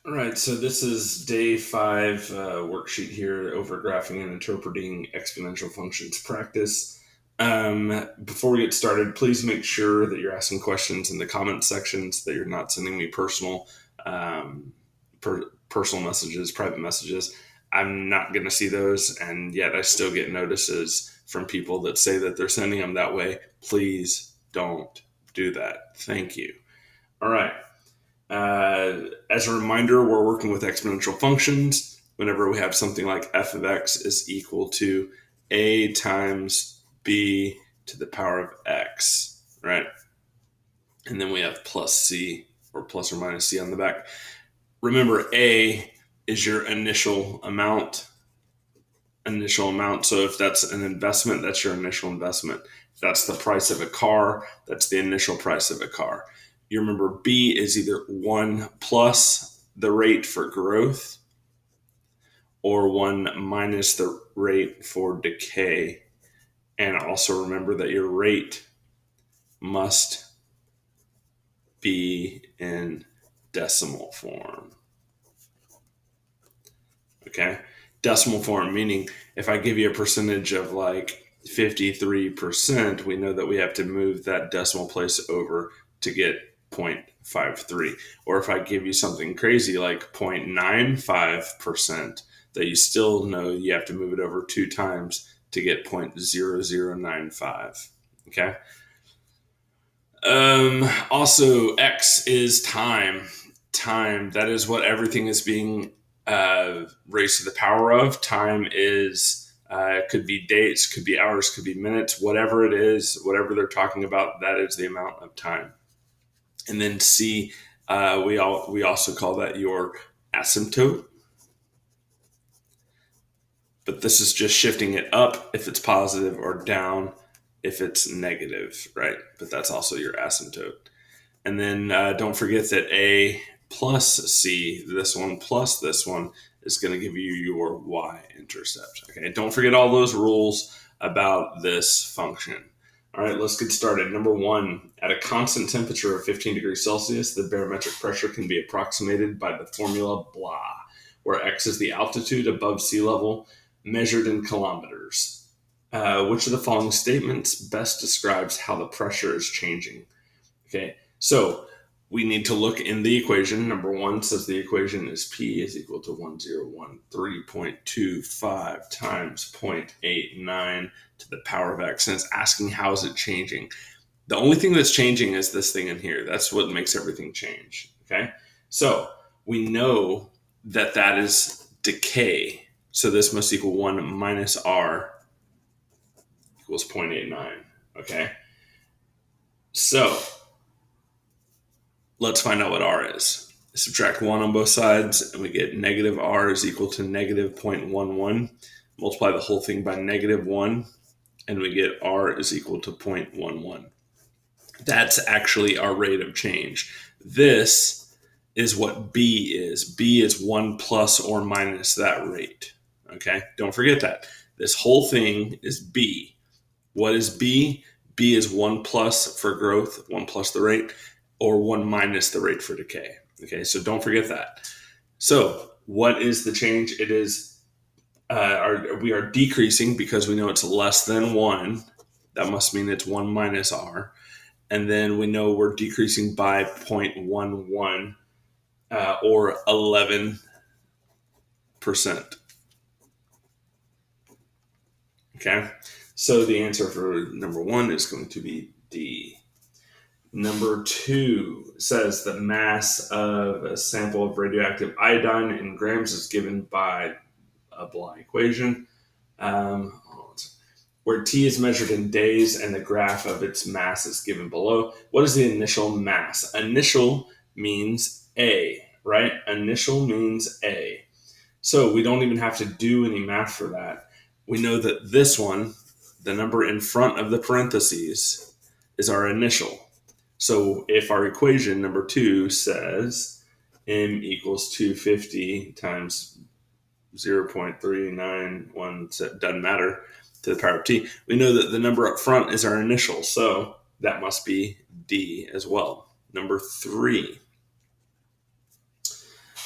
All right, so this is day 5 worksheet here over graphing and interpreting exponential functions practice. Before we get started, please make sure that you're asking questions in the comment sections, that you're not sending me um, personal messages, private messages. I'm not going to see those, and yet I still get notices from people that say that they're sending them that way. Please don't do that. Thank you. All right. As a reminder, we're working with exponential functions. Whenever we have something like f of x is equal to a times b to the power of x, right? And then we have plus c or plus or minus c on the back. Remember, a is your initial amount. So if that's an investment, that's your initial investment. If that's the price of a car, that's the initial price of a car. You remember B is either 1 plus the rate for growth or 1 minus the rate for decay. And also remember that your rate must be in decimal form. Okay? Decimal form, meaning if I give you a percentage of like 53%, we know that we have to move that decimal place over to get 0.53. Or if I give you something crazy like 0.95%, that you still know you have to move it over 2 times to get 0.0095. Okay. Also, X is time. Time. That is what everything is being raised to the power of. Time is could be dates, could be hours, could be minutes, whatever it is, whatever they're talking about. That is the amount of time. And then C, we also call that your asymptote. But this is just shifting it up if it's positive or down if it's negative, right? But that's also your asymptote. And then don't forget that A plus C, this one plus this one, is going to give you your y-intercept. Okay, don't forget all those rules about this function. All right, let's get started. Number 1, at a constant temperature of 15 degrees Celsius, the barometric pressure can be approximated by the formula blah, where x is the altitude above sea level measured in kilometers. Which of the following statements best describes how the pressure is changing? Okay, so we need to look in the equation. Number 1 says the equation is P is equal to 1013.25 times 0.89 to the power of x. And it's asking how is it changing. The only thing that's changing is this thing in here. That's what makes everything change. Okay, so we know that that is decay. So this must equal 1 minus r equals 0.89. Okay, so let's find out what r is. Subtract 1 on both sides, and we get negative r is equal to negative 0.11. Multiply the whole thing by negative 1, and we get r is equal to 0.11. That's actually our rate of change. This is what b is. B is 1 plus or minus that rate. Okay, don't forget that. This whole thing is b. What is b? B is 1 plus for growth, 1 plus the rate, or 1 minus the rate for decay. Okay, so don't forget that. So what is the change? It is, we are decreasing because we know it's less than 1. That must mean it's 1 minus r. And then we know we're decreasing by 0.11 or 11%. Okay, so the answer for number 1 is going to be D. Number 2 says the mass of a sample of radioactive iodine in grams is given by a blah equation, where T is measured in days and the graph of its mass is given below. What is the initial mass? Initial means A, right? Initial means A. So we don't even have to do any math for that. We know that this one, the number in front of the parentheses, is our initial. So if our equation number 2 says m equals 250 times 0.391, doesn't matter, to the power of t, we know that the number up front is our initial. So that must be D as well. Number 3.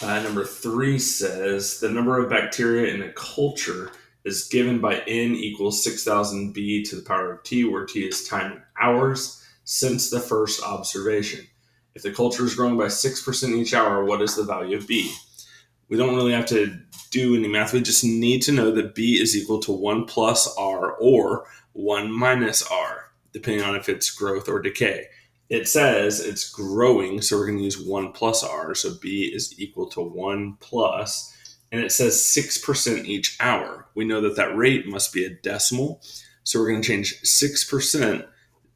Number 3 says the number of bacteria in a culture is given by n equals 6,000 b to the power of t, where t is time in hours since the first observation. If the culture is growing by 6% each hour, what is the value of b? We don't really have to do any math. We just need to know that b is equal to 1 plus r or 1 minus r, depending on if it's growth or decay. It says it's growing, so we're going to use 1 plus r, so b is equal to 1 plus, and it says 6% each hour. We know that that rate must be a decimal, so we're going to change 6%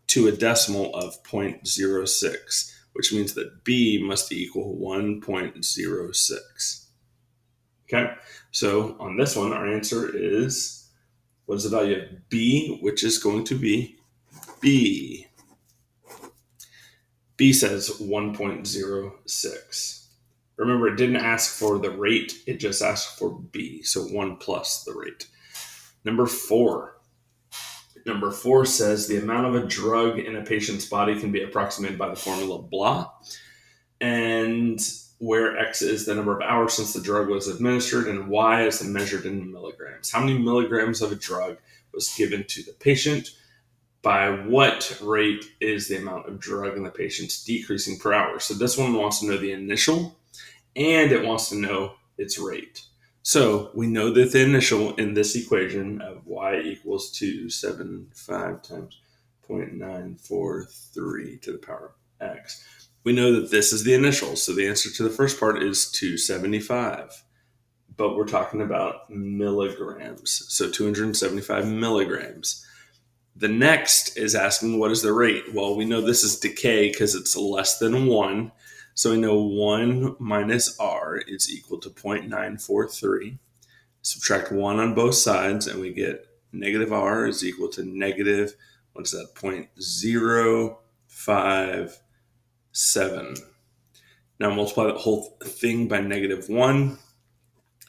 to a decimal of 0.06, which means that b must equal 1.06. Okay, so on this one, our answer is, what is the value of b, which is going to be b. B says 1.06. Remember, it didn't ask for the rate, it just asked for b, so 1 plus the rate. Number 4. Number 4 says the amount of a drug in a patient's body can be approximated by the formula blah, and where x is the number of hours since the drug was administered, and y is measured in milligrams. How many milligrams of a drug was given to the patient? By what rate is the amount of drug in the patient's decreasing per hour? So this one wants to know the initial, and it wants to know its rate. So we know that the initial in this equation of y equals 275 times 0.943 to the power of x. We know that this is the initial. So the answer to the first part is 275. But we're talking about milligrams. So 275 milligrams. The next is asking what is the rate? Well, we know this is decay because it's less than 1. So we know 1 minus r is equal to 0.943. Subtract 1 on both sides, and we get negative r is equal to negative, what is that, 0.057. Now multiply the whole thing by negative 1,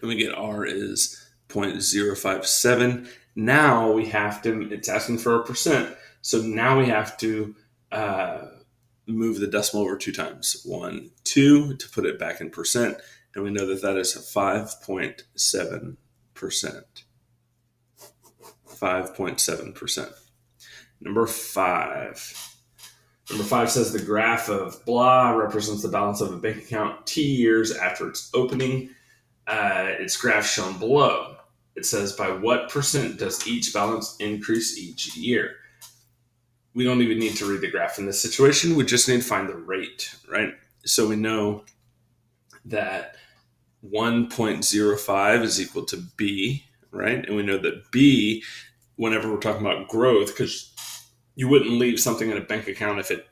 and we get r is 0.057. Now we have to, it's asking for a percent, so now we have to move the decimal over 2 times. 1, 2 to put it back in percent, and we know that that is 5.7%. 5.7%. Number 5. Number 5 says the graph of blah represents the balance of a bank account T years after its opening. Its graph shown below. It says by what percent does each balance increase each year? We don't even need to read the graph in this situation. We just need to find the rate, right? So we know that 1.05 is equal to B, right? And we know that B, whenever we're talking about growth, because you wouldn't leave something in a bank account if it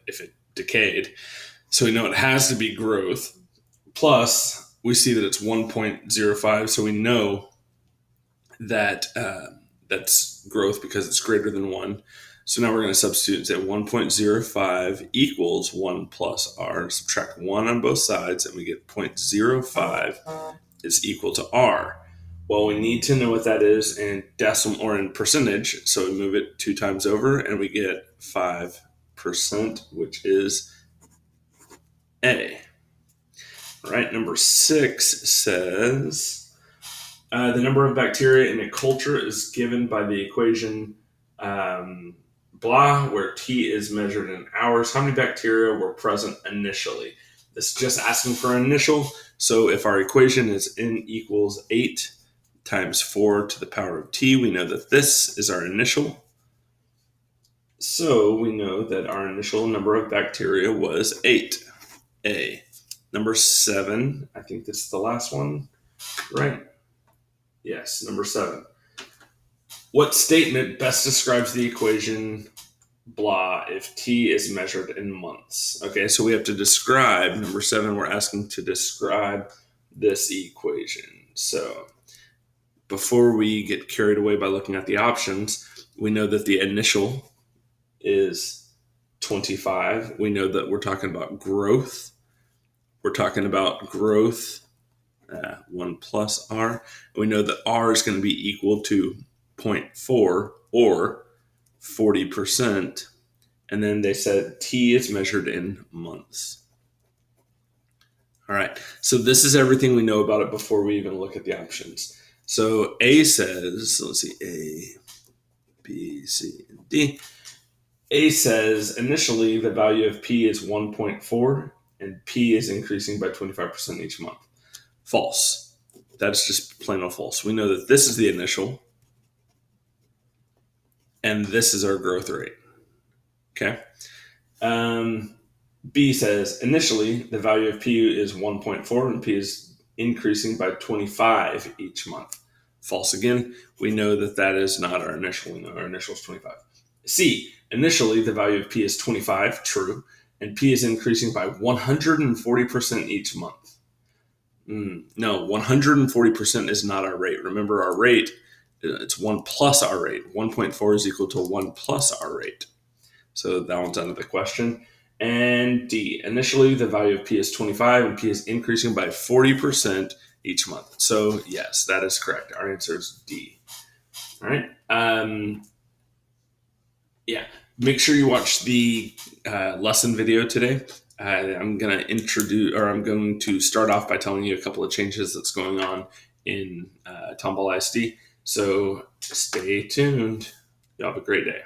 decayed. So we know it has to be growth. Plus, we see that it's 1.05, so we know that that's growth because it's greater than 1. So now we're going to substitute and say 1.05 equals 1 plus r. Subtract 1 on both sides, and we get 0.05 is equal to r. Well, we need to know what that is in decimal or in percentage, so we move it 2 times over, and we get 5%, which is A. All right, number 6 says the number of bacteria in a culture is given by the equation blah, where t is measured in hours. How many bacteria were present initially? This is just asking for an initial. So if our equation is n equals 8 times 4 to the power of t, we know that this is our initial. So we know that our initial number of bacteria was 8. A. Number 7, I think this is the last one, right? Yes, number 7. What statement best describes the equation blah if t is measured in months? Okay, so we have to describe, number 7, we're asking to describe this equation. So before we get carried away by looking at the options, we know that the initial is 25. We know that we're talking about growth. We're talking about growth, 1 plus r. We know that r is going to be equal to 0.4 or 40%. And then they said t is measured in months. All right. So this is everything we know about it before we even look at the options. So A says, let's see, A, B, C, and D. A says initially the value of P is 1.4 and P is increasing by 25% each month. False. That's just plain old false. We know that this is the initial and this is our growth rate. Okay. B says initially the value of P is 1.4 and P is increasing by 25 each month. False again. We know that that is not our initial. We know our initial is 25. C, initially the value of P is 25, true, and P is increasing by 140% each month. No, 140% is not our rate. Remember our rate, it's 1 plus our rate. 1.4 is equal to 1 plus our rate. So that one's out of the question. And D, initially the value of P is 25 and P is increasing by 40% each month. So yes, that is correct. Our answer is D. All right. Yeah. Make sure you watch the lesson video today. I'm going to start off by telling you a couple of changes that's going on in Tomball ISD. So stay tuned. Y'all have a great day.